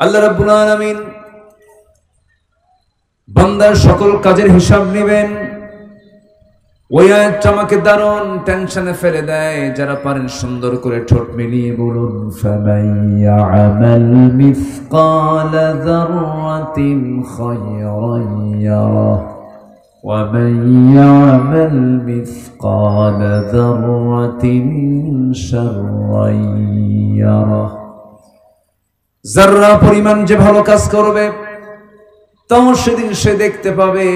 আল্লাহ রাব্বুল আলামিন বান্দার সকল কাজের হিসাব নেবেন। ওই আয়াতটা আমাকে দারুণ টেনশনে ফেলে দেয়। যারা পারেন সুন্দর করে ঠোঁট মিলিয়ে বলুন, ফামান ইয়া'মাল মিসকালা যাররাতিন খায়রান ইয়ারাহ ওয়া মান ইয়া'মাল মিসকালা যাররাতিন শাররান ইয়ারাহ। যাররা পরিমাণ যে ভালো কাজ করবে তাও সেদিন সে দেখতে পাবে,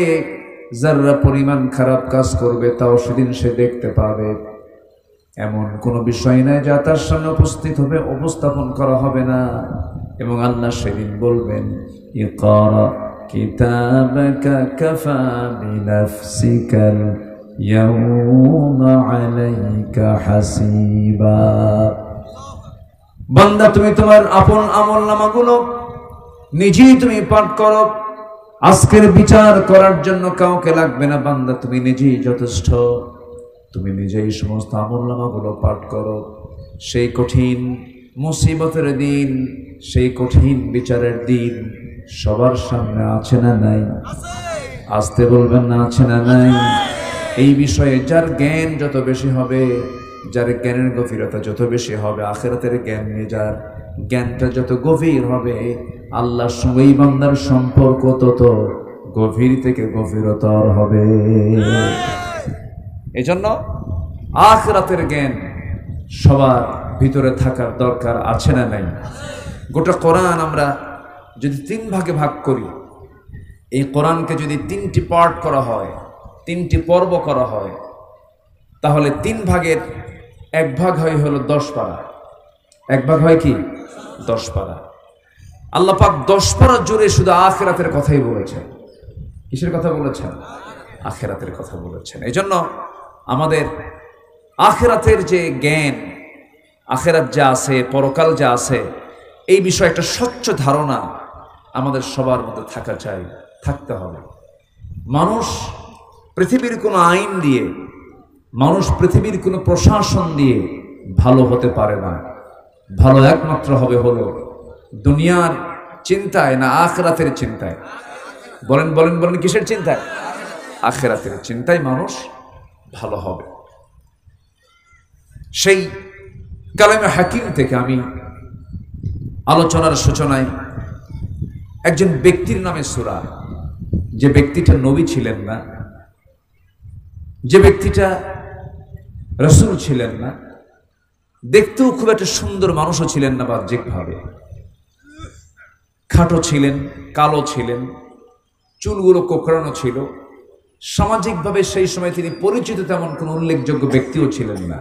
যাররা পরিমাণ খারাপ কাজ করবে তাও সেদিন সে দেখতে পাবে। এমন কোন বিষয় নাই যা তার সামনে উপস্থাপন করা হবে না। এবং আল্লাহ সেদিন বলবেন, ইকরা কিতাবাকা কাফা বিনাফসিকাল ইয়াউমা আলাইকা হাসিবা। বান্দা, তুমি তোমার আপন আমলনামাগুলো নিজেই তুমি পাঠ করো। আজকের বিচার করার জন্য কাউকে লাগবে না। বান্দা, তুমি নিজেই যথেষ্ট। তুমি নিজেই সমস্ত আমলনামাগুলো পাঠ করো। সেই কঠিন মুসিবতের দিন, সেই কঠিন বিচারের দিন সবার সামনে আছে না নাই? আসতে বলবেন না, আছে না নাই? এই বিষয়ে যার জ্ঞান যত বেশি হবে, যার জ্ঞানের গভীরতা যত বেশি হবে, আখিরাতের জ্ঞান নিয়ে যার জ্ঞানটা যত গভীর হবে, আল্লাহর সঙ্গে বান্দার সম্পর্ক তত গভীর থেকে গভীরতর হবে। এজন্য আখিরাতের জ্ঞান সবার ভিতরে থাকার দরকার আছে না নাই? গোটা কোরআন আমরা যদি 3 ভাগে ভাগ করি, এই কোরআনকে যদি 3টি পার্ট করা হয়, 3টি পর্ব করা হয়, তাহলে 3 ভাগের 1 ভাগ হয় হলো 10 পারা। 1 ভাগ হয় কি? 10 পারা। আল্লাহ পাক 10 পারা জুড়ে শুধু আখিরাতের কথাই বলেছেন। কিসের কথা বলেছেন? আখিরাতের কথা বলেছেন। এই জন্য আমাদের আখিরাতের যে জ্ঞান, আখিরাত যা আছে, পরকাল যা আছে, এই বিষয়ে একটা স্বচ্ছ ধারণা আমাদের সবার মধ্যে থাকা চাই, থাকতে হবে। মানুষ পৃথিবীর কোনো আইন দিয়ে, মানুষ পৃথিবীর কোনো প্রশাসন দিয়ে ভালো হতে পারে না। ভালো একমাত্র হবে হলো দুনিয়ার চিন্তায় না আখিরাতের চিন্তায়? বলেন বলেন বলেন, কিসের চিন্তায়? আখিরাতের চিন্তায় মানুষ ভালো হবে। সেই কালামে হাকিম থেকে আমি আলোচনার সূচনায় একজন ব্যক্তির নামে সূরা, যে ব্যক্তিটা নবী ছিলেন না, যে ব্যক্তিটা রাসূল ছিলেন না, দেখতেও খুব একটা সুন্দর মানুষও ছিলেন না বাহ্যিকভাবে, খাটো ছিলেন, কালো ছিলেন, চুলগুলো কোঁকড়ানো ছিল, সামাজিকভাবে সেই সময় তিনি পরিচিত তেমন কোন উল্লেখযোগ্য ব্যক্তিও ছিলেন না।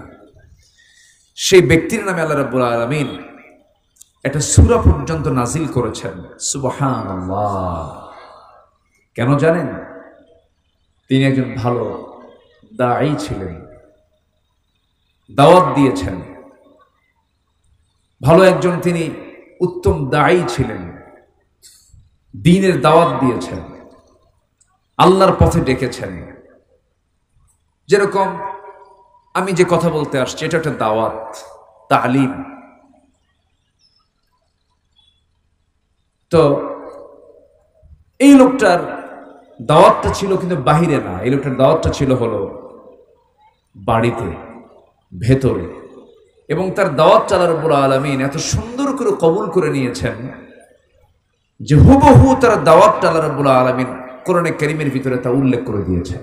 সেই ব্যক্তির নামে আল্লাহ রাব্বুল আলামিন একটা সূরা পর্যন্ত নাজিল করেছেন। সুবহানাল্লাহ। কেন জানেন? তিনি একজন ভালো দাঈ ছিলেন, দাওয়াত দিয়েছেন। ভালো একজন তিনি উত্তম দাঈ ছিলেন, দ্বীনের দাওয়াত দিয়েছেন, আল্লাহর পথে ডেকেছেন। যেরকম আমি যে কথা বলতে আসছি, এটা একটা দাওয়াত, তালিম। তো এই লোকটার দাওয়াতটা ছিল কিন্তু বাহিরে না, এই লোকটার দাওয়াতটা ছিল হলো বাড়িতে, ভেতরে। এবং তার দাওয়াত আল্লাহ রাব্বুল আলামিন এত সুন্দর করে কবুল করে নিয়েছেন যে হুবহু তার দাওয়াতটা আল্লাহ রাব্বুল আলামিন কোরআনে কারীমের ভিতরে তা উল্লেখ করে দিয়েছেন।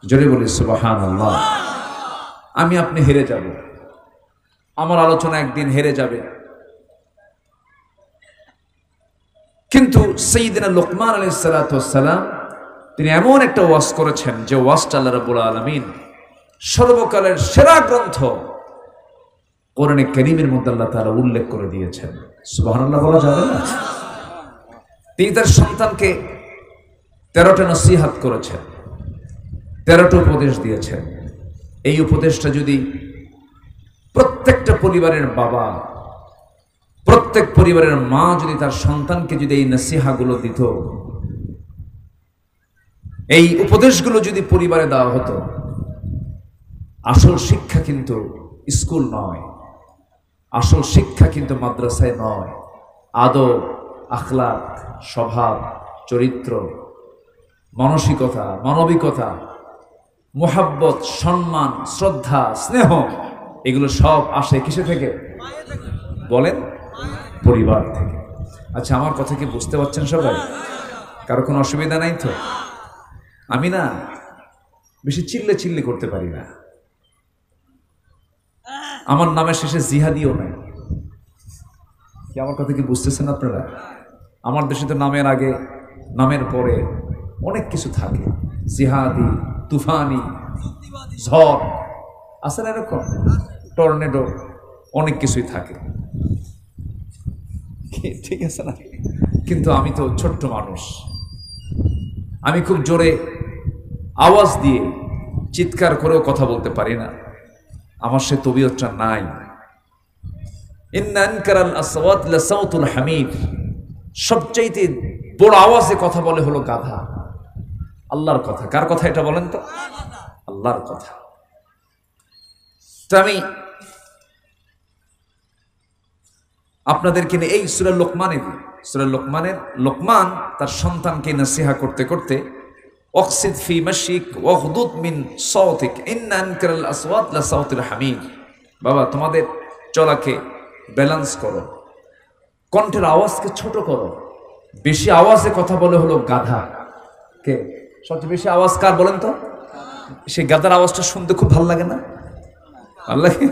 জোরে বলি সুবহানাল্লাহ। আমি আপনি হেরে যাব, আমার আলোচনা একদিন হেরে যাবে, কিন্তু সাইয়্যিদনা লুকমান আলাইহিস সালাতু ওয়াস সালাম তিনি এমন একটা ওয়াজ করেছেন যে ওয়াজটা আল্লাহ রাব্বুল আলামিন সর্বকালের সেরা গ্রন্থ কোরআনে কারীমের মধ্যে আল্লাহ তাআলা উল্লেখ করে দিয়েছেন। সুবহানাল্লাহ বলা যাবে না? তিনি তার সন্তানকে 13টা নসিহত করেছেন, 13টা উপদেশ দিয়েছেন। এই উপদেশটা যদি প্রত্যেকটা পরিবারের বাবা, প্রত্যেক পরিবারের মা যদি তার সন্তানকে যদি এই নসিহাগুলো দিত, এই উপদেশগুলো যদি পরিবারে দেওয়া হতো, আসল শিক্ষা কিন্তু স্কুল নয়, আসল শিক্ষা কিন্তু মাদ্রাসায় নয়, আদব, আখলাক, স্বভাব, চরিত্র, মানসিকতা, মানবিকতা, মোহাব্বত, সম্মান, শ্রদ্ধা, স্নেহ, এগুলো সব আসে কিসে থেকে? বলেন, পরিবার থেকে। আচ্ছা, আমার কথা কি বুঝতে পারছেন সবাই? কারো কোনো অসুবিধা নাই তো? আমি না বেশি চিল্লে করতে পারি না। আমার নামের শেষে জিহাদিও নাই। কি আমার কথা কি বুঝতেছেন আপনারা? আমার দেশে তো নামের আগে, নামের পরে অনেক কিছু থাকে। জিহাদি, তুফানি, ঝড় আছে না এরকম, টর্নেডো, অনেক কিছুই থাকে, ঠিক আছে না? কিন্তু আমি তো ছোট্ট মানুষ, আমি খুব জোরে আওয়াজ দিয়ে চিৎকার করেও কথা বলতে পারি না, আমার সে তবিয়তটা নাই। ইন্না আনকারাল আসওয়াত লাসাউতুল হামির, সবচাইতে বড় আওয়াজে কথা বলে হলো গাধা। আল্লাহর কথা। কার কথা এটা বলেন তো? আল্লাহর কথা। তো আমি আপনাদেরকে নিয়ে এই সূরা লোকমানের লোকমান তার সন্তানকে নসিহা করতে করতে ওয়াকসিদ ফি মাশিক ওয়াগদুদ মিন সাওতিক ইন্না আনকারাল আসওয়াত লাসাউতুল হামির, বাবা তোমাদের চলাকে ব্যালেন্স করো, কণ্ঠের আওয়াজকে ছোট করো। বেশি আওয়াজে কথা বলে হলো গাধা। কে সবচেয়ে বেশি আওয়াজ কার বলেন তো? সেই গাধার আওয়াজটা শুনতে খুব ভালো লাগে না? ভালো লাগে?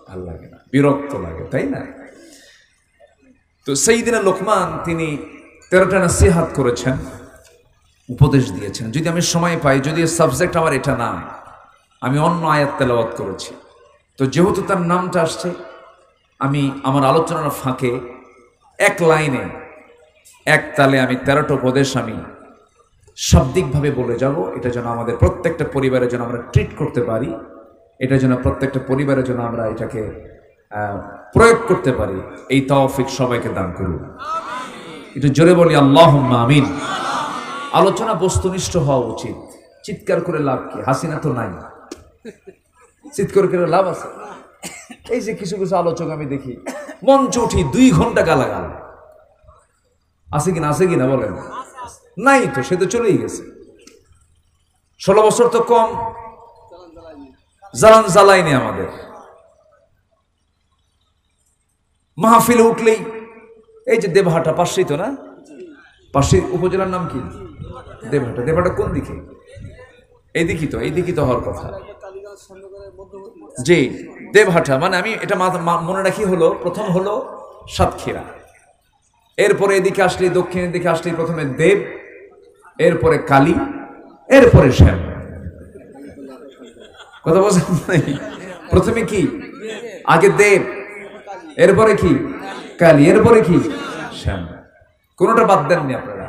ভালো লাগে না, বিরক্ত লাগে, তাই না? তো সাইয়্যিদনা লোকমান তিনি 13টা নসিহত করেছেন, উপদেশ দিয়েছেন। যদি আমি সময় পাই, যদি সাবজেক্ট আমার এটা না, আমি অন্য আয়াত তেলাওয়াত করেছি, তো যেহেতু তার নামটা আসছে, আমি আমার আলোচনার ফাঁকে এক লাইনে এক তালে আমি 13টা উপদেশ আমি শাব্দিকভাবে বলে যাব। এটা যেন আমাদের প্রত্যেকটা পরিবারের জন্য আমরা ট্রিট করতে পারি, এটা যেন প্রত্যেকটা পরিবারের জন্য আমরা এটাকে প্রয়োগ করতে পারি, এই তৌফিক সবাইকে দান করুন। একটু জোরে বলি আল্লাহুম্মা আমিন। আলোচনা বস্তুনিষ্ঠ হওয়া উচিত। চিৎকার করে লাভ কি? হাসিনা তো নাই, চিৎকার করে লাভ আছে? এই যে কিছু কিছু আলোচক আমি দেখি মঞ্চ উঠি 2 ঘন্টা গালাগাল, আছে কিনা বলেন? নাই তো, সে তো চলেই গেছে। 16 বছর তো কম জ্বালাইনি আমাদের। মাহফিলে উঠলেই এই যে দেবহাটা, পাশেই তো না? পাশে উপজেলার নাম কি? দেবহাটা। দেবহাটা কোন দিকে? এইদিকে তো হওয়ার কথা। জি, দেবহাটা মানে আমি এটা মনে রাখি হলো, প্রথম হলো সাতক্ষীরা, এরপরে এদিকে আসলে, দক্ষিণের দিকে আসলে প্রথমে দেব, এরপরে কালী, এরপরে শ্যাম। কথা বলছেন নাই? প্রথমে কি? আগে দেব, এরপরে কি? কালী, এরপরে কি? শ্যাম। কোনটা বাদ দেননি আপনারা,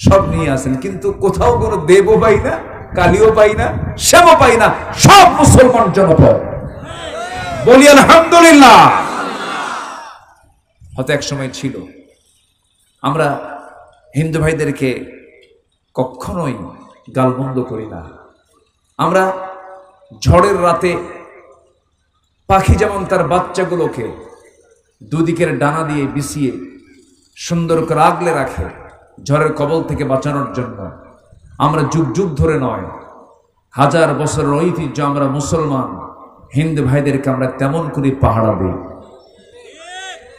সব নিয়ে আসেন, কিন্তু কোথাও কোনো দেবও পাই না, কালীও পাই না, শ্যামও পাই না, সব মুসলমান জনপদ। বলি আলহামদুলিল্লাহ। হয়তো এক সময় ছিল, আমরা হিন্দু ভাইদেরকে কখনোই গালমন্দ করি না। আমরা ঝড়ের রাতে পাখি যেমন তার বাচ্চাগুলোকে দুদিকের ডানা দিয়ে বিছিয়ে সুন্দর করে আগলে রাখে ঝড়ের কবল থেকে বাঁচানোর জন্য, আমরা যুগ যুগ ধরে নয়, 1000 বছরের ঐতিহ্য আমরা মুসলমান হিন্দু ভাইদেরকে আমরা তেমন করে পাহারা দিই।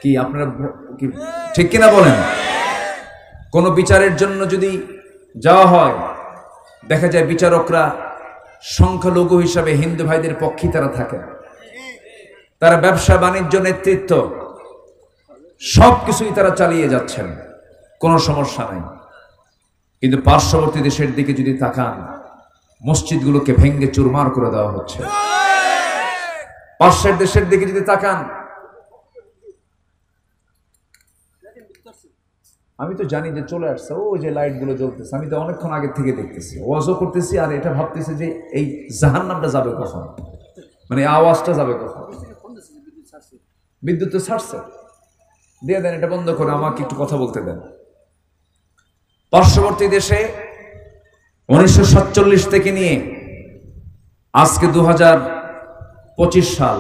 কি আপনারা কি ঠিক কিনা বলেন? কোনো বিচারের জন্য যদি যাওয়া হয়, দেখা যায় বিচারকরা সংখ্যালঘু হিসাবে হিন্দু ভাইদের পক্ষে তারা থাকে, তারা ব্যবসা বাণিজ্য, নেতৃত্ব সবকিছুই তারা চালিয়ে যাচ্ছেন, কোনো সমস্যা নাই। কিন্তু পার্শ্ববর্তী দেশের দিকে যদি তাকান, মসজিদগুলোকে ভেঙ্গে চুরমার করে দেওয়া হচ্ছে। পাশের দেশের দিকে যদি তাকান, আমি তো জানি যে চলে আসছে, ও যে লাইট গুলো জ্বলতেছে, আমি তো অনেকক্ষণ আগে থেকে দেখতেছি, ওয়াজও করতেছি, আর এটা ভাবতেছি যে এই জাহান্নামটা যাবে কখন, মানে আওয়াজটা যাবে কখন। বিদ্যুৎ তো ছাড়ছে, দিয়ে দেন, এটা বন্ধ করে আমাকে একটু কথা বলতে দেন। পার্শ্ববর্তী দেশে 1947 থেকে নিয়ে আজকে 2025 সাল,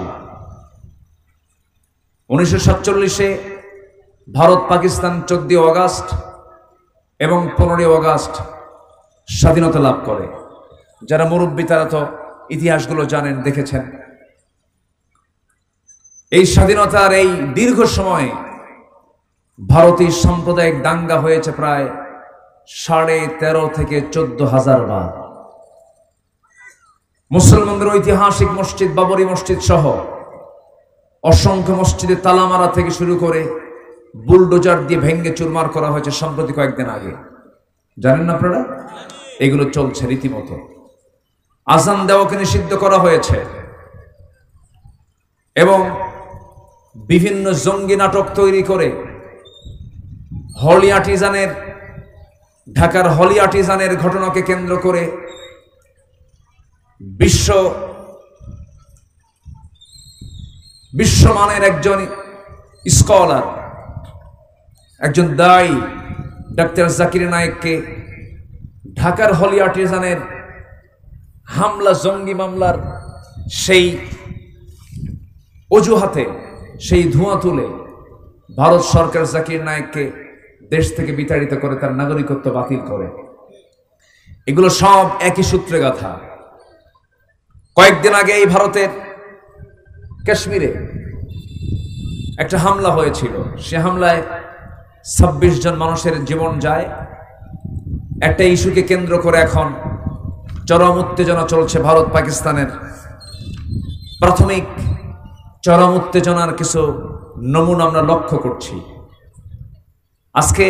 1947-এ ভারত পাকিস্তান 14 আগস্ট এবং 15 আগস্ট স্বাধীনতা লাভ করে। যারা মুরব্বী তারা তো ইতিহাসগুলো জানেন, দেখেছেন। এই স্বাধীনতার এই দীর্ঘ সময়ে ভারতীয় সাম্প্রদায়িক দাঙ্গা হয়েছে প্রায় 13.5 থেকে 14,000 বার। মুসলমানদের ঐতিহাসিক মসজিদ বাবরি মসজিদ সহ অসংখ্য মসজিদে তালা মারা থেকে শুরু করে বুলডোজার দিয়ে ভেঙ্গে চুরমার করা হয়েছে সম্প্রতি কয়েকদিন আগে। জানেন না আপনারা? এগুলো চলছে রীতিমতো। আজান দেওয়াকে নিষিদ্ধ করা হয়েছে এবং বিভিন্ন জঙ্গি নাটক তৈরি করে ঢাকার হলি আর্টিজানের ঘটনাকে কেন্দ্র করে বিশ্বমানের একজন স্কলার, একজন দায়ী ডাক্তার জাকির নায়েককে ঢাকার হলি আর্টিজানের হামলা, জঙ্গি মামলার সেই অজুহাতে সেই ধোঁয়া তুলে ভারত সরকার জাকির নায়েককে দেশ থেকে বিতাড়িত করে, তার নাগরিকত্ব বাতিল করে। এগুলো সব একই সূত্রে গাথা। কয়েকদিন আগে এই ভারতের কাশ্মীরে একটা হামলা হয়েছিল। সে হামলায় 26 জন মানুষের জীবন যায়। একটা ইস্যুকে কেন্দ্র করে এখন চরম উত্তেজনা চলছে। ভারত পাকিস্তানের প্রাথমিক চরম উত্তেজনার কিছু নমুনা আমরা লক্ষ্য করছি। আজকে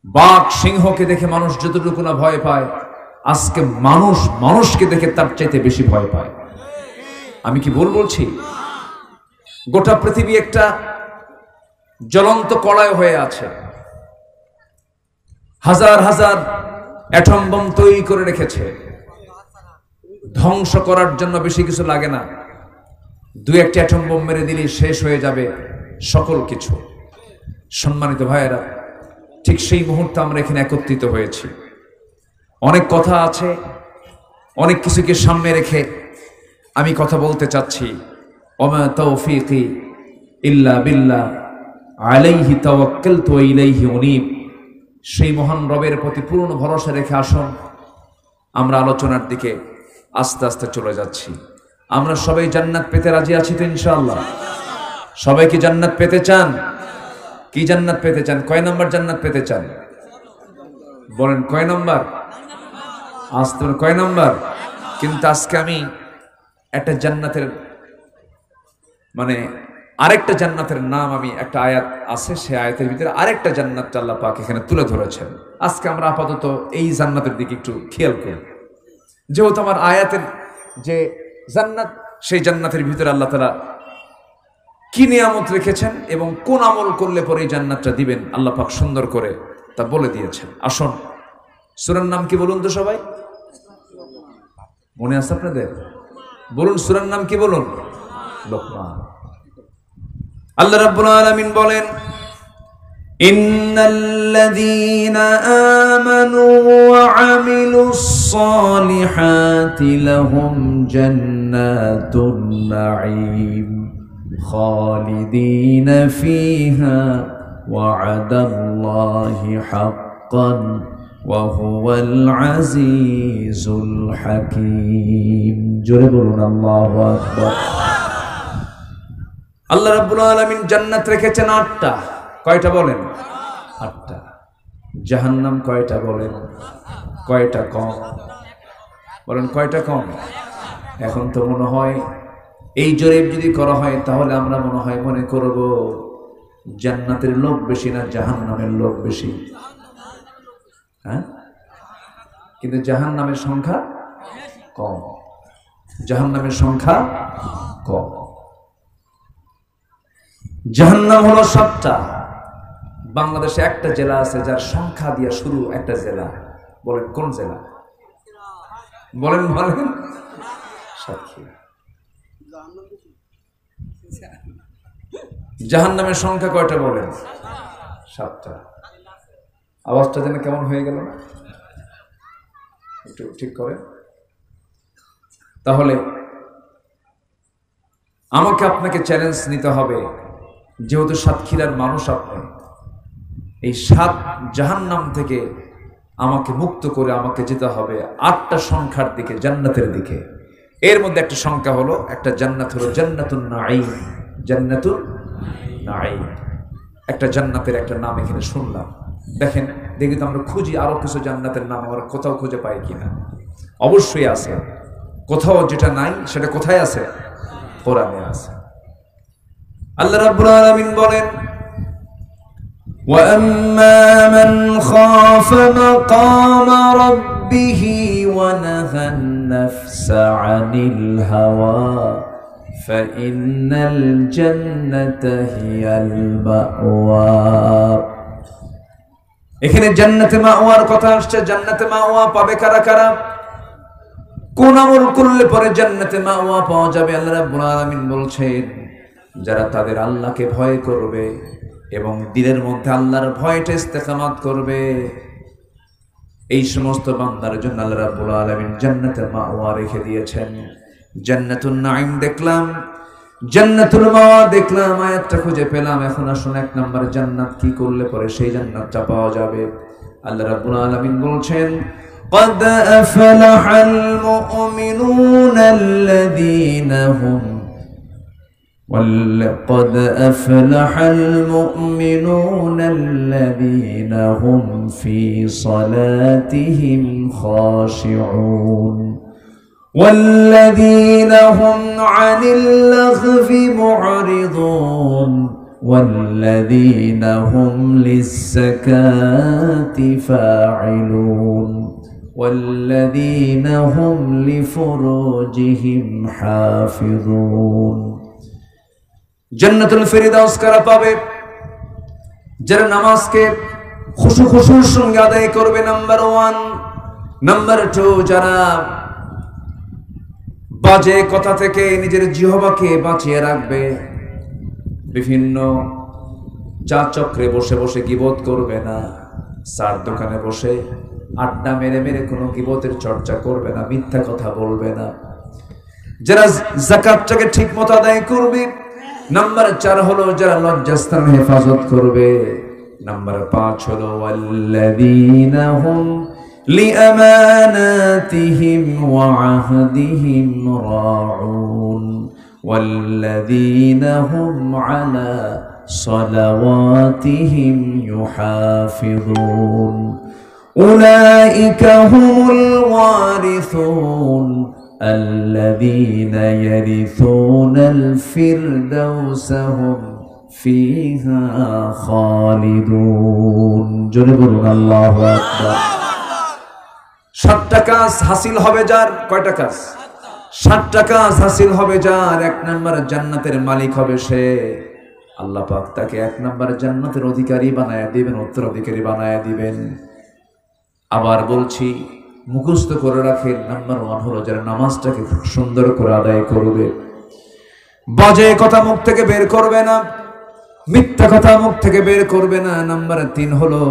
বাঘ সিংহকে দেখে মানুষ যতটুকু না ভয় পায়, আজকে মানুষকে দেখে তার চাইতে বেশি ভয় পায়। আমি কি ভুল বলছি? গোটা পৃথিবী একটা জ্বলন্ত কড়াই হয়ে আছে। হাজার হাজার অ্যাটম বোম তৈরি করে রেখেছে। ধ্বংস করার জন্য বেশি কিছু লাগে না। 2-1টি অ্যাটম বোম মেরে দিলেই শেষ হয়ে যাবে সকল কিছু। সম্মানিত ভাইয়েরা, ঠিক সেই মুহূর্তে আমরা এখানে একত্রিত হয়েছি। অনেক কথা আছে, অনেক কিছুকে সামনে রেখে আমি কথা বলতে চাচ্ছি। ওমা তাওফীকি ইল্লা বিল্লাহ আলাইহি তাওয়াক্কালতু ওয়া ইলাইহি উনীব। সেই মহান রবের প্রতি পূর্ণ ভরসা রেখে আসুন আমরা আলোচনার দিকে আস্তে আস্তে চলে যাচ্ছি। আমরা সবাই জান্নাত পেতে রাজি আছি তো ইনশাআল্লাহ? সবাই কি জান্নাত পেতে চান? কি জান্নাত পেতে চান? কয় নাম্বার জান্নাত পেতে চান? বলেন কয় নাম্বার? আসতে কয় নাম্বার? কিন্তু আজকে আমি একটা জান্নাতের আরেকটা জান্নাতের নাম, আমি একটা আয়াত আছে, সে আয়াতের ভিতরে আরেকটা জান্নাত আল্লাহ পাক এখানে তুলে ধরেছেন। আজকে আমরা আপাতত এই জান্নাতের দিকে একটু খেয়াল করি। যেহেতু আমার আয়াতের যে জান্নাত, সেই জান্নাতের ভিতরে আল্লাহ তাআলা কি নিয়ামত রেখেছেন এবং কোন আমল করলে পরে এই জান্নাতটা দিবেন আল্লাহ পাক সুন্দর করে তা বলে দিয়েছেন। আসুন, সূরার নাম কি বলুন তো সবাই? মনে আছে আপনাদের? বলুন সূরার নাম কি বলুন? লোকমান। আল্লাহ রাব্বুল আলামিন বলেন, ইন্নাল্লাযীনা আমানু ওয়া আমিলুস সালিহাতি লাহুম জান্নাতুন নাঈম খালিদিনা ফিহা ওয়া'দাল্লাহি হাক্কান ওয়া হুয়াল আজিজুল হাকীম। জোরে বলুন আল্লাহু আকবার। আল্লাহ রাব্বুল আলামিন জান্নাত রেখেছেন 8টা। কয়টা বলেন? 8টা। জাহান্নাম কয়টা বলেন? কয়টা কম বলেন? কয়টা কম? এখন তো মনে হয় এই জরিপ যদি করা হয় তাহলে আমরা মনে করব জান্নাতের লোক বেশি না জাহান্নামের লোক বেশি? হ্যাঁ, কিন্তু জাহান্নামের সংখ্যা কম। জাহান্নামের সংখ্যা কম। জাহান্নাম হলো 7টা। বাংলাদেশে একটা জেলা আছে যার সংখ্যা দিয়ে শুরু, একটা জেলা। বলেন কোন জেলা? বলেন বলেন। সাতক্ষীরা। জাহান্নামের সংখ্যা কয়টা বলেন? 7টা। আওয়াজটা যেন কেমন হয়ে গেল, একটু ঠিক করে। তাহলে আমাকে আপনাকে চ্যালেঞ্জ নিতে হবে যেহেতু সাতক্ষীরার মানুষ আপনি, এই 7 জাহান্নাম থেকে আমাকে মুক্ত করে আমাকে যেতে হবে 8টা সংখ্যার দিকে, জান্নাতের দিকে। এর মধ্যে একটা সংখ্যা হলো, একটা জান্নাত হলো জান্নাতুন নাঈম। জান্নাতুন নাঈম একটা জান্নাতের একটা নাম এখানে শুনলাম। দেখেন, দেখি তো আমরা খুঁজি আরো কিছু জান্নাতের নাম আমরা কোথাও খুঁজে পাই কিনা। অবশ্যই আছে, কোথাও যেটা নাই সেটা কোথায় আছে? কোরআনে আছে। আল্লাহ রাব্বুল আলামিন বলেন, وَأَمَّا مَنْ خَافَ مَقَامَ رَبِّهِ وَنَهَى النَّفْسَ عَنِ الْهَوَى فَإِنَّ الْجَنَّةَ هِيَ الْمَأْوَى। এখানে জান্নাতে মাওয়ার কথা আসছে। জান্নাতে মাওয়া পাবে কারা কারা? কোন আমল করলে পরে জান্নাতে মাওয়া পাওয়া যাবে? আল্লাহ রাব্বুল আলামিন বলছেন, যারা তাদের আল্লাহকে ভয় করবে এবং দিলের মধ্যে আল্লাহর ভয়টা ইস্তেকামাত করবে, এই সমস্ত বান্দার জন্য আল্লাহ রাব্বুল আলামিন জান্নাতের মাওয়া রেখে দিয়েছেন। জান্নাতুন নাঈম দেখলাম, জান্নাতুল মাওয়া দেখলাম, আয়াতটা খুঁজে পেলাম। এখন আসুন 1 নম্বর জান্নাত কি করলে পরে সেই জান্নাতটা পাওয়া যাবে। আল্লাহ রাব্বুল আলামিন বলছেন, قد أفلح المؤمنون الذين هم قد أفلح المؤمنون الذين هم في صلاتهم خاشعون والذين هم عن اللغو معرضون والذين هم للزكاة فاعلون والذين هم لفروجهم حافظون। জান্নাতুল ফেরদাউস কারা পাবে? যারা নামাজকে খুশুর সঙ্গে আদায় করবে, নাম্বার 1। নাম্বার 2, যারা বাজে কথা থেকে নিজের জিহ্বাকে বাঁচিয়ে রাখবে, বিভিন্ন চা চক্রে বসে বসে গীবত করবে না, চার দোকানে বসে আড্ডা মেরে মেরে কোনো গীবতের চর্চা করবে না, মিথ্যা কথা বলবে না। যারা যাকাতটাকে ঠিক মতো আদায় করবে। নাম্বার 4 হলো যারা লজ্জাস্থান হেফাজত করবে। নাম্বার 5 হলো ওয়াল্লাযীনা হুম লিআমানাতিহিম ওয়া আহদিহিম রাউন ওয়াল্লাযীনা হুম আলা সালাওয়াতিহিম ইউহাফিযুন উলাইকা হুমুল ওয়ারিসুন الذين يرثون الفردوس هم فيها خالدون। জোরে বলুন আল্লাহু আকবার। 7টা কাজ হাসিল হবে যার। কয়টা কাজ? 7টা কাজ হাসিল হবে যার। 1 নম্বর জান্নাতের মালিক হবে সে। আল্লাহ পাক তাকে 1 নম্বর জান্নাতের অধিকারী বানায়া দিবেন, উত্তরাধিকারী বানায়া দিবেন। আবার বলছি, মুখস্থ করে রাখেন। নাম্বার 1 হলো যারা নামাজটাকে খুব সুন্দর করে আদায় করবে, বাজে কথা মুখ থেকে বের করবে না, মিথ্যা কথা মুখ থেকে বের করবে না। নাম্বার 3 হলো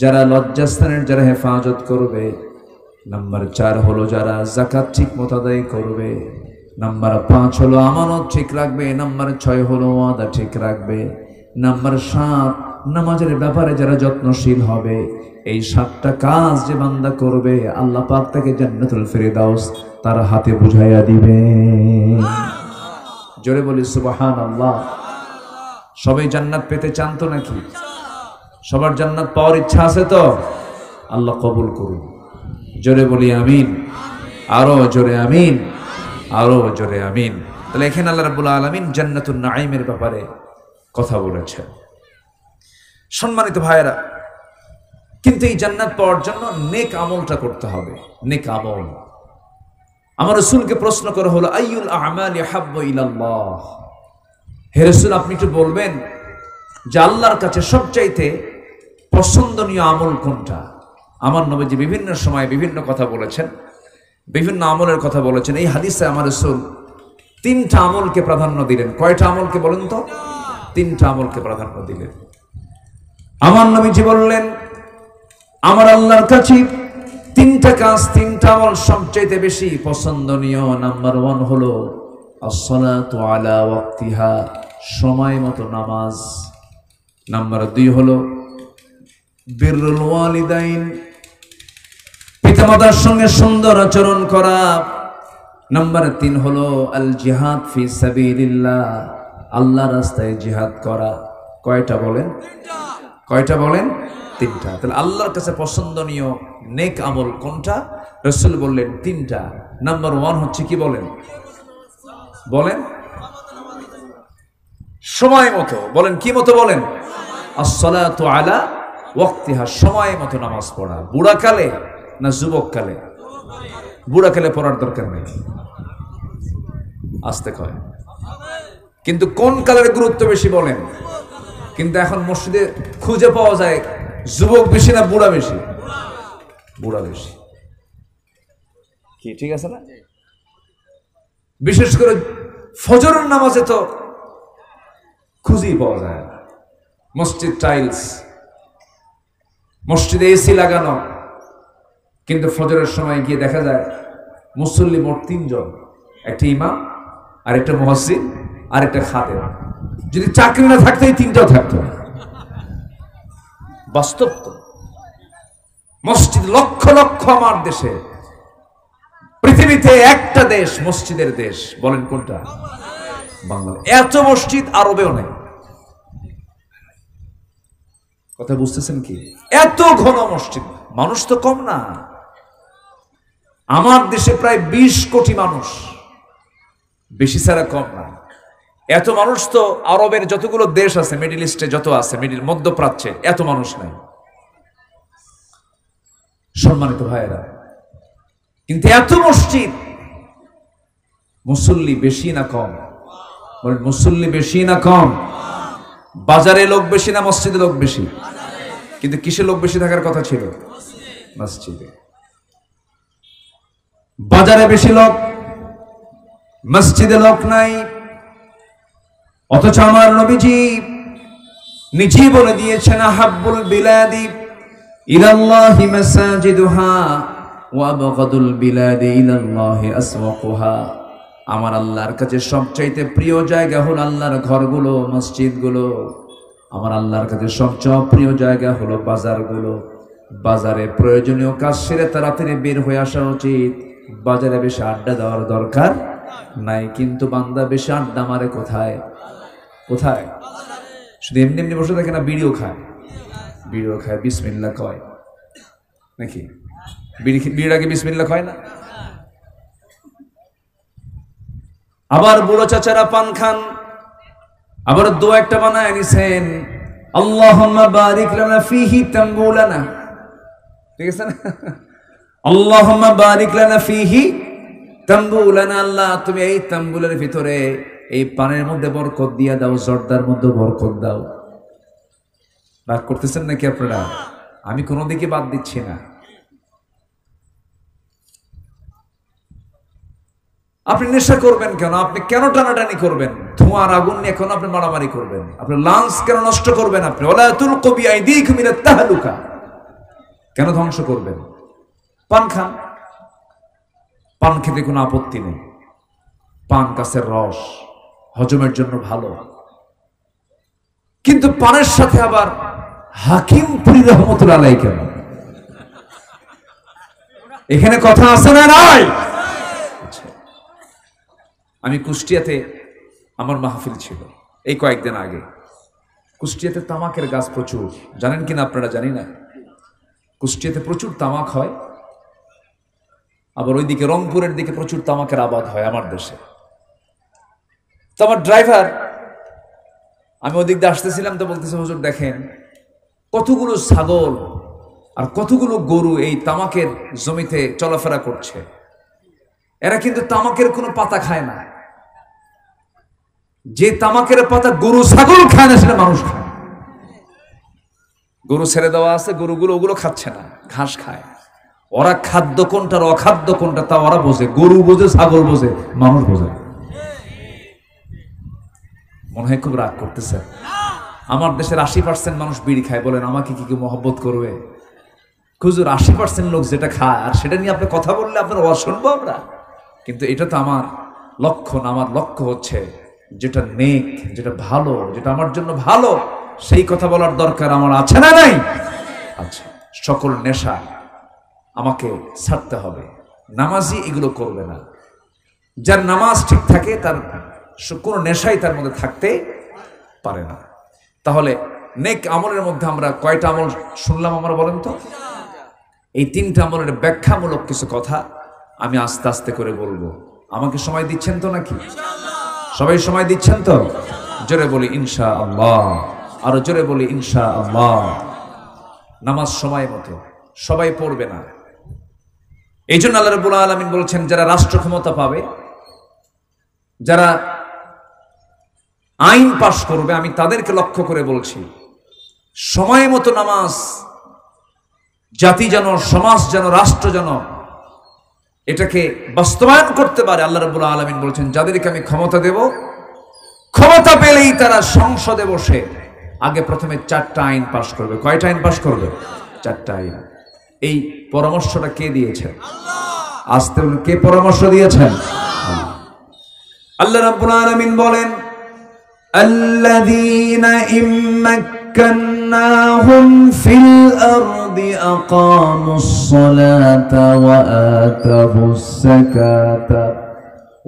যারা লজ্জাস্থানের যারা হেফাজত করবে। নাম্বার 4 হলো যারা যাকাত ঠিক মতো আদায় করবে। নাম্বার 5 হলো আমানত ঠিক রাখবে। নাম্বার 6 হলো ওয়াদা ঠিক রাখবে। নাম্বার 7 নামাজের ব্যাপারে যারা যত্নশীল হবে। এই 7টা কাজ যে বান্দা করবে, আল্লাহ পাক তাকে জান্নাতুল ফেরদাউস তার হাতে বুঝাইয়া দিবে। জোরে বলি সুবহানাল্লাহ। সবাই জান্নাত পেতে চান তো নাকি? সবার জান্নাত পাওয়ার ইচ্ছা আছে তো? আল্লাহ কবুল করুন। জোরে বলি আমিন। আরো জোরে আমিন, আরো জোরে আমিন। তাহলে এখানে আল্লাহ রাব্বুল আলামিন জান্নাতুন নাঈমের ব্যাপারে কথা বলেছেন। সম্মানিত ভাইয়েরা, কিন্তু এই জান্নাত পাওয়ার জন্য নেক আমলটা করতে হবে। নেক আমল। আমার রাসূলকে প্রশ্ন করা হলো, আইয়ুল আমালি হাব্বু ইলাল্লাহ। হে রাসূল, আপনি একটু বলবেন যে আল্লাহর কাছে সবচাইতে পছন্দনীয় আমল কোনটা? আমার নবীজি বিভিন্ন সময় বিভিন্ন কথা বলেছেন, বিভিন্ন আমলের কথা বলেছেন। এই হাদিসে আমার রাসূল 3টা আমলকে প্রাধান্য দিলেন। কয়টা আমলকে বলেন তো? 3টা আমলকে প্রাধান্য দিলেন। আমার নবীজি বললেন, আমার আল্লাহর কাছে 3টা কাজ, 3টা আমল সবচেয়ে বেশি পছন্দনীয়। নাম্বার 1 হলো আসসালাতু আলা ওয়াক্তিহা, সময় মতো নামাজ। নাম্বার 2 হলো বিররুল ওয়ালিদাইন, পিতামাতার সঙ্গে সুন্দর আচরণ করা। নাম্বার 3 হলো আল জিহাদ ফি সাবিলিল্লাহ, আল্লাহর রাস্তায় জিহাদ করা। কয়টা বলেন? কয়টা বলেন? 3টা। তাহলে আল্লাহর কাছে পছন্দনীয় নেক আমল কোনটা? রাসূল বললেন 3টা। নাম্বার 1 হচ্ছে কি বলেন? বলেন সময় মতো। বলেন কি মতো? বলেন আসসালাতু আলা ওয়াক্তিহা, সময় মতো নামাজ পড়া। বুড়াকালে না যুবককালে? বুড়াকালে পড়ার দরকার নেই, আসতে কয়। কিন্তু কোন কালের গুরুত্ব বেশি বলেন? কিন্তু এখন মসজিদে খুঁজে পাওয়া যায় যুবক বেশি না বুড়া বেশি? বুড়া বেশি। কি ঠিক আছে না? বিশেষ করে ফজরের নামাজে তো খুঁজেই পাওয়া যায় না। মসজিদ টাইলস, মসজিদে এসি লাগানো, কিন্তু ফজরের সময় গিয়ে দেখা যায় মুসল্লি মোট 3 জন, একটা ইমাম, আর একটা মুয়াজ্জিন, আর একটা খাদেম। যদি চাকরি না থাকতো এই 3টাও থাকতো না। বাস্তব তো। মসজিদ লক্ষ লক্ষ, আমার দেশে, পৃথিবীতে একটা দেশ মসজিদের দেশ, বলেন কোনটা? বাংলাদেশ। এত মসজিদ আরবেও নেই। কথা বুঝতেছেন কি? এত ঘন মসজিদ, মানুষ তো কম না। আমার দেশে প্রায় 20 কোটি মানুষ, বেশি ছাড়া কম না। এত মানুষ তো আরবের যতগুলো দেশ আছে, মিডল ইস্টে যত আছে, মধ্যপ্রাচ্যে এত মানুষ নাই। সম্মানিত ভাইয়েরা, কিন্তু এত মসজিদ, মুসল্লি বেশি না কম? বলেন মুসল্লি বেশি না কম? বাজারে লোক বেশি না মসজিদে লোক বেশি? কিন্তু কিসে লোক বেশি থাকার কথা ছিল? মসজিদে। বাজারে বেশি লোক, মসজিদে লোক নাই। অথচ আমার নবীজি নিজেই বলে দিয়েছেন, আহাব্বুল বিলাদি ইলাল্লাহি মাসাজিদুহা ওয়া আবগাদুল বিলাদি ইলাল্লাহি আসওয়াকুহা। আমার আল্লাহর কাছে সবচাইতে প্রিয় জায়গা হলো আল্লাহর ঘরগুলো, মসজিদগুলো। আমার আল্লাহর কাছে সবচেয়ে প্রিয় জায়গা হলো বাজারগুলো। বাজারে প্রয়োজনীয় কাজ সেরে তাড়াতাড়ি বের হয়ে আসা উচিত। বাজারে বেশি আড্ডা দেওয়ার দরকার নাই। কিন্তু বান্দা বেশি আড্ডা মারে কোথায়? কোথায়? শুধু এমনি এমনি বসে থাকে না, বিড়িও খায়। বিড়িও খায়, বিসমিল্লাহ কয় নাকি? বিড়ির আগে বিসমিল্লাহ কয় না? আবার বুড়ো চাচারা পান খান, আবার দোয়া একটা বানায় নিছেন, আল্লাহুম্মা বারিক লানা ফিহি তাম্বুলানা। ঠিক আছে না? আল্লাহুম্মা বারিক লানা ফিহি তাম্বুলানা। আল্লাহ তুমি এই তাম্বুলের ভিতরে এই পানের মধ্যে বরকত দিয়া দাও, জর্দার মধ্যে বরকত দাও। রাগ করতেছেন নাকি আপনারা? আমি কোনো দিকে বাদ দিচ্ছি না। আপনি নেশা করবেন কেন? আপনি কেন টানাটানি করবেন? ধোঁয়ার আগুন নিয়ে কেন আপনি মারামারি করবেন? আপনি লাঞ্চ কেন নষ্ট করবেন? আপনি ওয়ালা তুলকু বিআইদিকুম ইলা তাহলুকা কেন ধ্বংস করবেন? পান খান, পান খেতে কোনো আপত্তি নেই। পান গাছের রস হজমের জন্য ভালো। কিন্তু পানের সাথে আবার হাকিম পুরি রহমতুল্লাহ আলাইহি কেন? এখানে কথা আছে না নাই? আমি কুষ্টিয়াতে, আমার মাহফিল ছিল এই কয়েকদিন আগে। কুষ্টিয়াতে তামাকের গাছ প্রচুর, জানেন কিনা আপনারা জানি না। কুষ্টিয়াতে প্রচুর তামাক হয়, আবার ওইদিকে রংপুরের দিকে প্রচুর তামাকের আবাদ হয় আমার দেশে। তো আমার ড্রাইভার, আমি ওদিক দিয়ে আসতেছিলাম, তো বলতেছে, হুজুর দেখেন কতগুলো ছাগল আর কতগুলো গরু এই তামাকের জমিতে চলাফেরা করছে। এরা কিন্তু তামাকের কোনো পাতা খায় না। যে তামাকের পাতা গরু ছাগল খায় না, সেটা মানুষ খায়। গরু ছেড়ে দেওয়া আছে, গরুগুলো ওগুলো খাচ্ছে না, ঘাস খায়। ওরা খাদ্য কোনটা আর অখাদ্য কোনটা তা ওরা বোঝে। গরু বোঝে, ছাগল বোঝে, মানুষ বোঝে। মনে হয় খুব রাগ করতেছে। আমার দেশের 80% মানুষ বিড়ি খায়, বলেন আমাকে কি কি মহব্বত করবে? হুজুর 80% লোক যেটা খায় আর সেটা নিয়ে আপনি কথা বললে আপনার ওয়াজ শুনবো আমরা? কিন্তু এটা তো আমার লক্ষ্য না। আমার লক্ষ্য হচ্ছে যেটা নেক, যেটা ভালো, যেটা আমার জন্য ভালো, সেই কথা বলার দরকার আমার আছে না নাই? আচ্ছা, সকল নেশা আমাকে ছাড়তে হবে। নামাজি এগুলো করবে না। যার নামাজ ঠিক থাকে তার কোনো নেশাই তার মধ্যে থাকতে পারে না। তাহলে নেক আমলের মধ্যে আমরা কয়টা আমল শুনলাম আমরা বলেন তো? এই তিনটা আমলের ব্যাখ্যামূলক কিছু কথা আমি আস্তে আস্তে করে বলবো। আমাকে সময় দিচ্ছেন তো নাকি? সবাই সময় দিচ্ছেন তো? জোরে বলি ইনশাআল্লাহ, আরো জোরে বলি ইনশাআল্লাহ। নামাজ সময় মতো সবাই পড়বে না। এই জন্য আল্লাহ রাব্বুল আলামিন বলছেন, যারা রাষ্ট্র ক্ষমতা পাবে, যারা আইন পাশ করবে, আমি তাদেরকে লক্ষ্য করে বলছি, সময় মতো নামাজ জাতি যেন, সমাজ যেন, রাষ্ট্র যেন এটাকে বাস্তবায়ন করতে পারে। আল্লাহ রাব্বুল আলামিন বলছেন, যাদেরকে আমি ক্ষমতা দেব, ক্ষমতা পেলেই তারা সংসদে বসে আগে প্রথমে 4টা আইন পাশ করবে। কয়টা আইন পাশ করবে? 4টা আইন। এই পরামর্শটা কে দিয়েছেন? আসতে বলুন, কে পরামর্শ দিয়েছেন? আল্লাহ রাব্বুল আলামিন বলেন, আল্লাযীনা ইম্মাক্কান্নাহুম ফিল আরদি আকামুস সালাতা ওয়া আতাবুস যাকাতা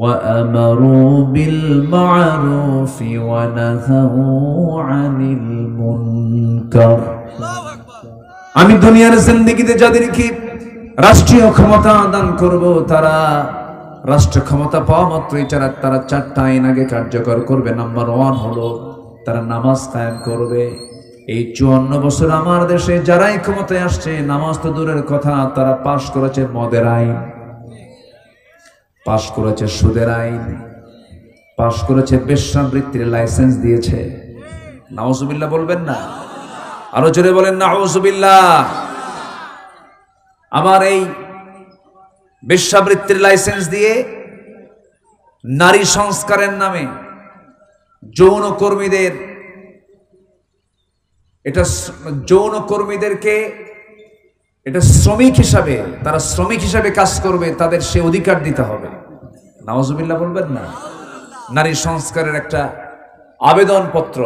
ওয়া আমারু বিল মা'রুফি ওয়া নাহাউ আনিল মুনকার। আমি দুনিয়ার জিন্দেগিতে যাদেরকে রাষ্ট্রীয় ক্ষমতা দান করব, তারা রাষ্ট্র ক্ষমতা পাওয়া মাত্রই তারা 4টা আইন আগে কার্যকর করবে। নাম্বার 1 হলো তারা নামাজ কায়েম করবে। এই 54 বছর আমার দেশে যারাই ক্ষমতায় আসছে, নামাজ তো দূরের কথা, তারা পাশ করেছে মদের আইন, পাশ করেছে সুদের আইন, পাশ করেছে বেশ্যাবৃত্তির লাইসেন্স দিয়েছে। নাউজুবিল্লাহ বলবেন না? আরো জোরে বলেন নাউজুবিল্লাহ। আমার এই বেশ্যাবৃত্তির লাইসেন্স দিয়ে নারী সংস্কারের নামে যৌন কর্মীদেরকে এটা শ্রমিক হিসাবে, তারা শ্রমিক হিসাবে কাজ করবে, তাদের সে অধিকার দিতে হবে। নাউজুবিল্লাহ বলবেন না? নারী সংস্কারের একটা আবেদনপত্র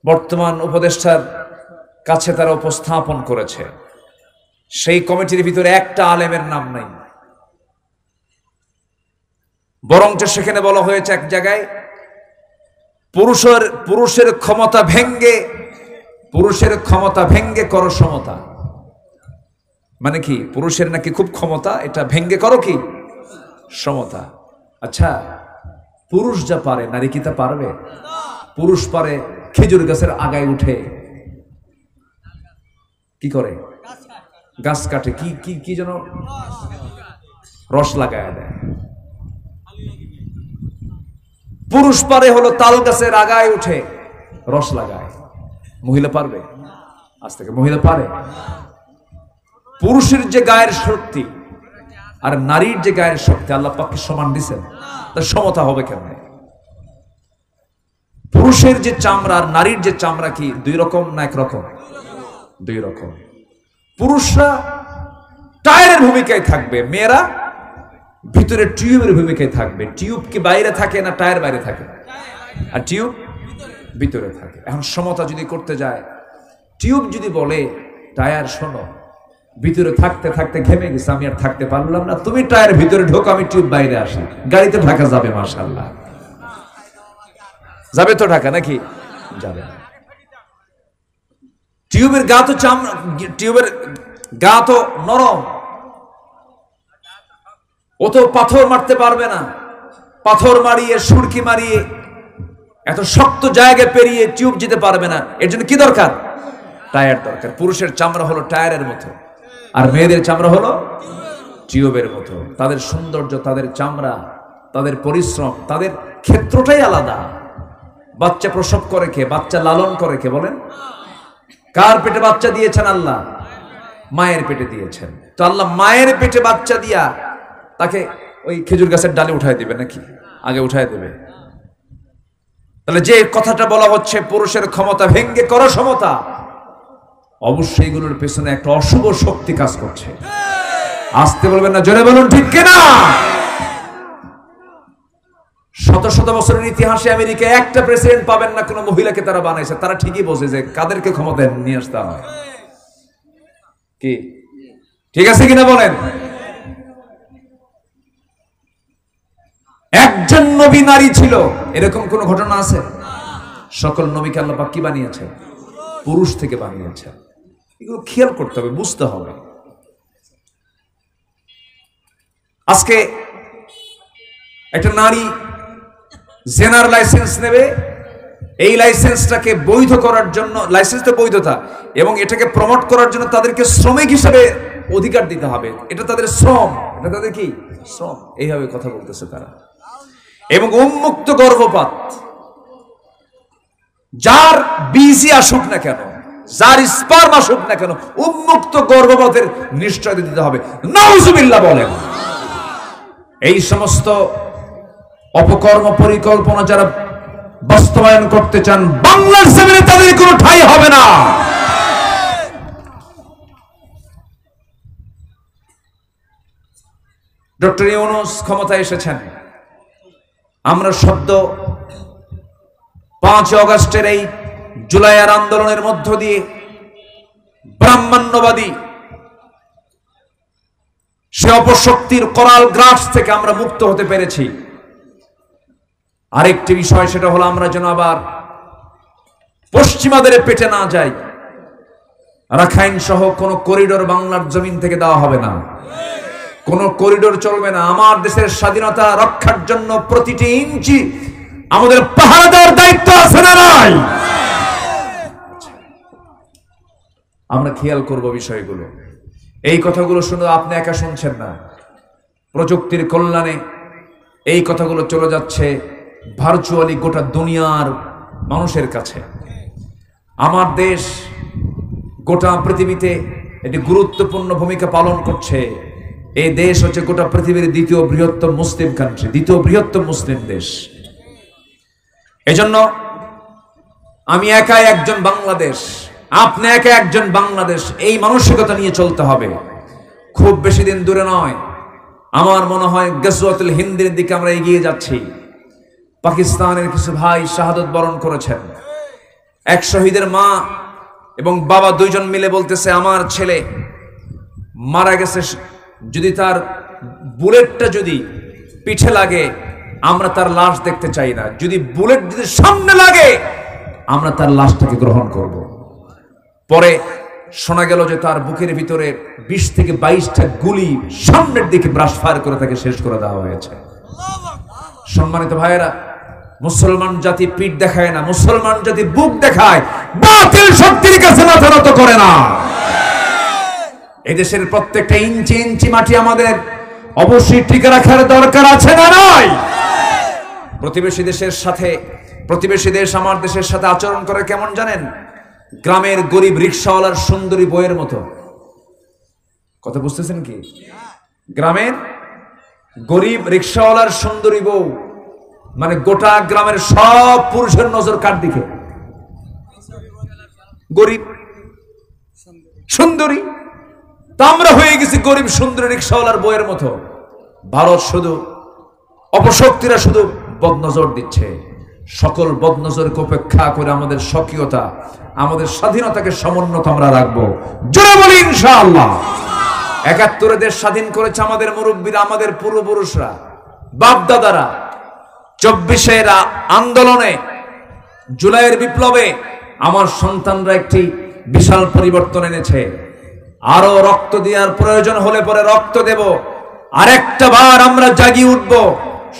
বর্তমান উপদেষ্টার কাছে তারা উপস্থাপন করেছে। সেই কমিটির ভিতরে একটা আলেমের নাম নাই, বরঞ্চ সেখানে বলা হয়েছে এক জায়গায় পুরুষের ক্ষমতা ভেঙ্গে করো সমতা। মানে কি? পুরুষের নাকি খুব ক্ষমতা, এটা ভেঙ্গে করো কি সমতা। আচ্ছা, পুরুষ যা পারে নারী কি তা পারবে? পুরুষ পারে খেজুর গাছের আগায় উঠে কি করে? গাছ কাটে, কি যেন রস লাগায় দেয়। পুরুষ পারে হলো তাল গাছের আগায় উঠে রস লাগায়। মহিলা পারবে? আজ থেকে মহিলা পারে? পুরুষের যে গায়ের শক্তি আর নারীর যে গায়ের শক্তি আল্লাহ পাককে সমান দিছেন, তার সমতা হবে কেমনে? পুরুষের যে চামড়া আর নারীর যে চামড়া কি 2 রকম না 1 রকম? 2 রকম। পুরুষরা টায়ারের ভূমিকায় থাকবে, মেয়েরা ভিতরে টিউবের ভূমিকায় থাকবে। টিউব কি বাইরে থাকে না টায়ার বাইরে থাকে? আর টিউব ভিতরে থাকে। এখন সমতা যদি করতে যায়, টিউব যদি বলে টায়ার শোনো, ভিতরে থাকতে থাকতে ঘেমে গেছে, আমি আর থাকতে পারলাম না, তুমি টায়ার ভিতরে ঢোকো, আমি টিউব বাইরে আসি, গাড়িতে ঢাকা যাবে মাশাআল্লাহ। যাবে তো ঢাকা নাকি? যাবে না। টিউবের গা তো নরম, ও তো পাথর মারতে পারবে না। পাথর মারিয়ে, সুরকি মারিয়ে, এত শক্ত জায়গা পেরিয়ে টিউব যেতে পারবে না। এর জন্য কি দরকার? টায়ার দরকার। পুরুষের চামড়া হলো টায়ারের মতো, আর মেয়েদের চামড়া হলো টিউবের মতো। তাদের সৌন্দর্য, তাদের চামড়া, তাদের পরিশ্রম, তাদের ক্ষেত্রটাই আলাদা। বাচ্চা প্রসব করে কে? বাচ্চা লালন করে কে বলেন? কার পেটে বাচ্চা দিয়েছেন? আল্লাহ মায়ের পেটে দিয়েছেন। তো আল্লাহ মায়ের পেটে বাচ্চা দিয়া তাকে ওই খেজুর গাছের ডালে উঠায় দিবে নাকি? আগে উঠায় দেবে। তাহলে যে কথাটা বলা হচ্ছে পুরুষের ক্ষমতা ভেঙ্গে করো সমতা, অবশ্যই এগুলোর পেছনে একটা অশুভ শক্তি কাজ করছে। আসতে বলবেন না, জোরে বলুন ঠিক কিনা? শত শত বছরের ইতিহাসে আমেরিকায় একটা প্রেসিডেন্ট পাবেন না কোনো মহিলাকে তারা বানাইছে। তারা ঠিকই বোঝে যে কাদেরকে ক্ষমতায় নিয়ে আসতে হয়। কি ঠিক আছে কিনা বলেন? একজন নবী নারী ছিল, এরকম কোন ঘটনা আছে? সকল নবীকে আল্লাহ পাক কি বানিয়েছে? পুরুষ থেকে বানিয়েছে। এগুলো খেয়াল করতে হবে, বুঝতে হবে। আজকে একটা নারী জেনার লাইসেন্স নেবে, এই লাইসেন্সটাকে বৈধ করার জন্য, লাইসেন্স তো বৈধতা, এবং এটাকে প্রমোট করার জন্য তাদেরকে শ্রমিক হিসেবে অধিকার দিতে হবে। এটা তাদের শ্রম, এটা তাদের কি শ্রম। এইভাবে কথা বলতেছে তারা। এবং উন্মুক্ত গর্ভপাত, যার বীজই আসুক না কেন, যার স্পার্ম আসুক না কেন, উন্মুক্ত গর্ভপাতের নিশ্চয়তা দিতে হবে। নাউজুবিল্লাহ বলেন। এই সমস্ত অপকর্ম পরিকল্পনা যারা বাস্তবায়ন করতে চান, বাংলার জমিনে তাদের কোনো ঠাঁই হবে না। ডক্টর ইউনূস ক্ষমতায় এসেছেন। আমরা সদ্য 5 অগস্টের এই জুলাইয়ের আন্দোলনের মধ্য দিয়ে ব্রাহ্মণ্যবাদী সে অপশক্তির করাল গ্রাস থেকে আমরা মুক্ত হতে পেরেছি। আরেকটি বিষয়, সেটা হলো আমরা যেন আবার পশ্চিমাদের পেটে না যাই। রাখাইন সহ কোন করিডোর বাংলার জমিন থেকে দেওয়া হবে না, কোন করিডোর চলবে না। আমার দেশের স্বাধীনতা রক্ষার জন্য প্রতিটি ইঞ্চি আমাদের পাহারা দেওয়ার দায়িত্ব আছে না নাই? আমরা খেয়াল করব বিষয়গুলো। এই কথাগুলো শুনে আপনি একা শুনছেন না, প্রযুক্তির কল্যাণে এই কথাগুলো চলে যাচ্ছে ভার্চুয়ালি গোটা দুনিয়ার মানুষের কাছে। আমার দেশ গোটা পৃথিবীতে একটি গুরুত্বপূর্ণ ভূমিকা পালন করছে। এই দেশ হচ্ছে গোটা পৃথিবীর দ্বিতীয় বৃহত্তম মুসলিম কান্ট্রি, দ্বিতীয় বৃহত্তম মুসলিম দেশ। এজন্য আমি একাই একজন বাংলাদেশ, আপনি একা একজন বাংলাদেশ, এই মানসিকতা নিয়ে চলতে হবে। খুব বেশি দিন দূরে নয়, আমার মনে হয় গজওয়াতুল হিন্দের দিকে আমরা এগিয়ে যাচ্ছি। পাকিস্তানের কিছু ভাই শাহাদত বরণ করেছেন। এক শহীদের মা এবং বাবা দুইজন মিলে বলতেছে, আমার ছেলে মারা গেছে, যদি তার বুলেটটা যদি পিঠে লাগে আমরা তার লাশ দেখতে চাই না, যদি বুলেট যদি সামনে লাগে আমরা তার লাশটাকে গ্রহণ করব। পরে শোনা গেল যে তার বুকের ভিতরে 20 থেকে 22টা গুলি সামনের দিকে ব্রাশ ফায়ার করে তাকে শেষ করে দেওয়া হয়েছে। সম্মানিত ভাইয়েরা, মুসলমান জাতি পিঠ দেখায় না, মুসলমান জাতি বুক দেখায়, বাতিল শক্তির কাছে মাথা নত করে না। এই দেশের প্রত্যেকটা ইঞ্চি ইঞ্চি মাটি আমাদের অবশ্যই টিকে রাখার দরকার আছে না নাই? প্রতিবেশী দেশের সাথে, প্রতিবেশী দেশ আমার দেশের সাথে আচরণ করে কেমন জানেন? গ্রামের গরিব রিকশাওয়ালার সুন্দরী বইয়ের মতো। কথা বুঝতেছেন কি? গ্রামের গরিব রিকশাওয়ালার সুন্দরী বউ, মানে গোটা গ্রামের সব পুরুষের নজর কার দিকে? গরিব সুন্দরী। তা আমরা হয়ে গেছি গরিব সুন্দরী রিকশাওয়ালার বইয়ের মতো। ভারত শুধু, অপশক্তিরা শুধু বদনজর দিচ্ছে। সকল বদনজরকে উপেক্ষা করে আমাদের স্বকীয়তা, আমাদের স্বাধীনতাকে সমুন্নত আমরা রাখবো। জোরে বলি ইনশাআল্লাহ। ৭১ দেশ স্বাধীন করেছে আমাদের মুরব্বীরা, আমাদের পূর্বপুরুষরা, বাপ দাদারা। ২৪-এর আন্দোলনে, জুলাইয়ের বিপ্লবে আমার সন্তানরা একটি বিশাল পরিবর্তন এনেছে। আরো রক্ত দেওয়ার প্রয়োজন হলে পরে রক্ত দেব। আরেকটা বার আমরা জাগিয়ে উঠব।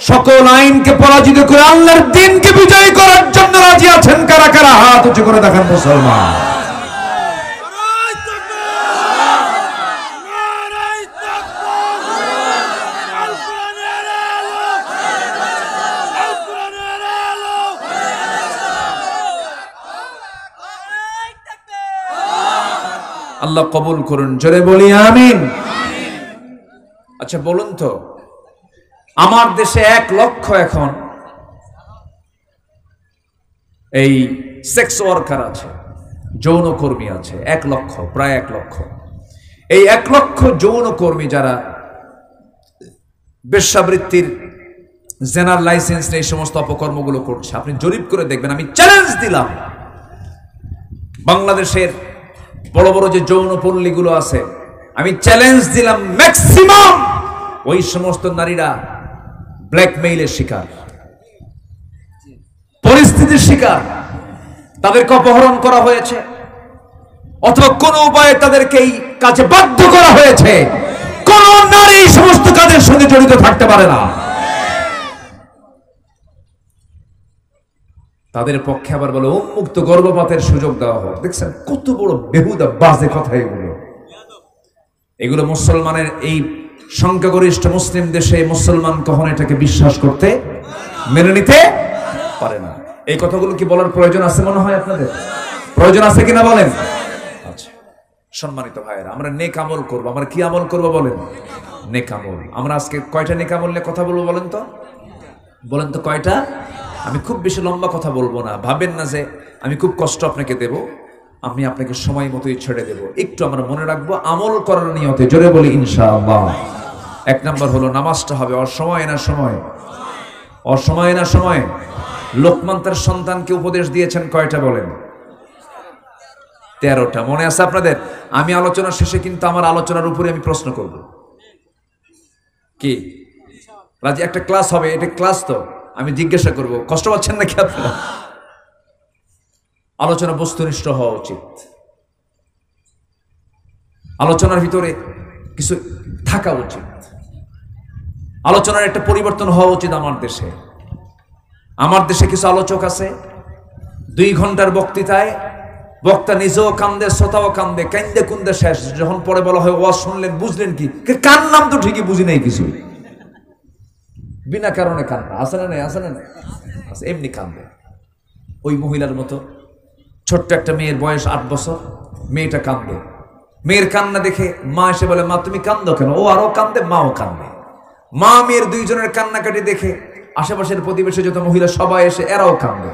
সকল আইনকে পরাজিত করে আল্লাহর দ্বীনকে বিজয় করার জন্য রাজি আছেন কারা কারা? হাত উঁচু করে দেখান মুসলমান। আল্লাহ কবুল করুন, জোরে বলি আমিন। আচ্ছা বলুন তো, আমার দেশে 1 লক্ষ এখন এই সেক্স ওয়ার্কার আছে, যৌনকর্মী আছে। 1 লক্ষ, প্রায় 1 লক্ষ। এই 1 লক্ষ যৌনকর্মী যারা বেশ্যাবৃত্তির জেনার লাইসেন্স নেই, সমস্ত অপকর্মগুলো করছে। আপনি জরিপ করে দেখবেন। আমি চ্যালেঞ্জ দিলাম, বাংলাদেশের বড় বড় যে যৌন পল্লীগুলো আছে, আমি চ্যালেঞ্জ দিলাম ম্যাক্সিমাম ওই সমস্ত নারীরা ব্ল্যাকমেইলের শিকার, পরিস্থিতির শিকার। তাদেরকে অপহরণ করা হয়েছে অথবা কোন উপায়ে তাদেরকে এই কাজে বাধ্য করা হয়েছে। কোন নারী এই সমস্ত কাজের সঙ্গে জড়িত থাকতে পারে না। তাদের পক্ষে আবার বলে উন্মুক্ত গর্ভপাতের সুযোগ দেওয়া হোক। দেখছেন কত বড় বেহুদা বাজে কথা এগুলো। এগুলো মুসলমানের, এই সংখ্যাগরিষ্ঠ মুসলিম দেশে মুসলমান কখনো এটাকে বিশ্বাস করতে, মেনে নিতে পারে না। এই কথাগুলো কি বলার প্রয়োজন আছে মনে হয় আপনাদের? প্রয়োজন আছে কিনা বলেন? আচ্ছা সম্মানিত ভাইয়েরা, আমরা নেক আমল করবো। আমরা কি আমল করবো বলেন? নেক আমল। আমরা আজকে কয়টা নেক আমল নিয়ে কথা বলবো বলেন তো? বলেন তো কয়টা? আমি খুব বেশি লম্বা কথা বলবো না, ভাবেন না যে আমি খুব কষ্ট আপনাকে দেব। আমি আপনাকে সময় মতোই ছেড়ে দেব। একটু আমরা মনে রাখবো আমল করার নিয়তে। জোরে বলি ইনশাআল্লাহ। এক নম্বর হলো নামাজটা হবে অসময় না সময়? অসময় না সময়? লোকমান তার সন্তানকে উপদেশ দিয়েছেন কয়টা বলেন? 13টা। মনে আছে আপনাদের? আমি আলোচনা শেষে কিন্তু আমার আলোচনার উপরে আমি প্রশ্ন করব। কি রাজি? একটা ক্লাস হবে, এটা ক্লাস তো, আমি জিজ্ঞাসা করব। কষ্ট পাচ্ছেন নাকি আপনারা? আলোচনা বস্তুনিষ্ঠ হওয়া উচিত। আলোচনার ভিতরে কিছু থাকা উচিত। আলোচনার একটা পরিবর্তন হওয়া উচিত আমার দেশে। আমার দেশে কিছু আলোচক আছে, 2 ঘন্টার বক্তৃতায় বক্তা নিজেও কান্দে, শ্রোতাও কান্দে, কান্দে কুন্দে শেষ। যখন পরে বলা হয় ওয়াজ শুনলেন, বুঝলেন কি? কার নাম তো ঠিকই বুঝি নাই কিছু, বিনা কারণে কান্না। আসে না নাই? আসে না নাই? এমনি কান্দে। ওই মহিলার মতো ছোট্ট একটা মেয়ের বয়স 8 বছর, মেয়েটা কান্দে। মেয়ের কান্না দেখে মা এসে বলে, মা তুমি কান্দো কেন? ও আরো কান্দে, মাও কান্দে। মা মেয়ের 2 জনের কান্নাকাটি দেখে আশেপাশের প্রতিবেশী যত মহিলা সবাই এসে এরাও কান্দে।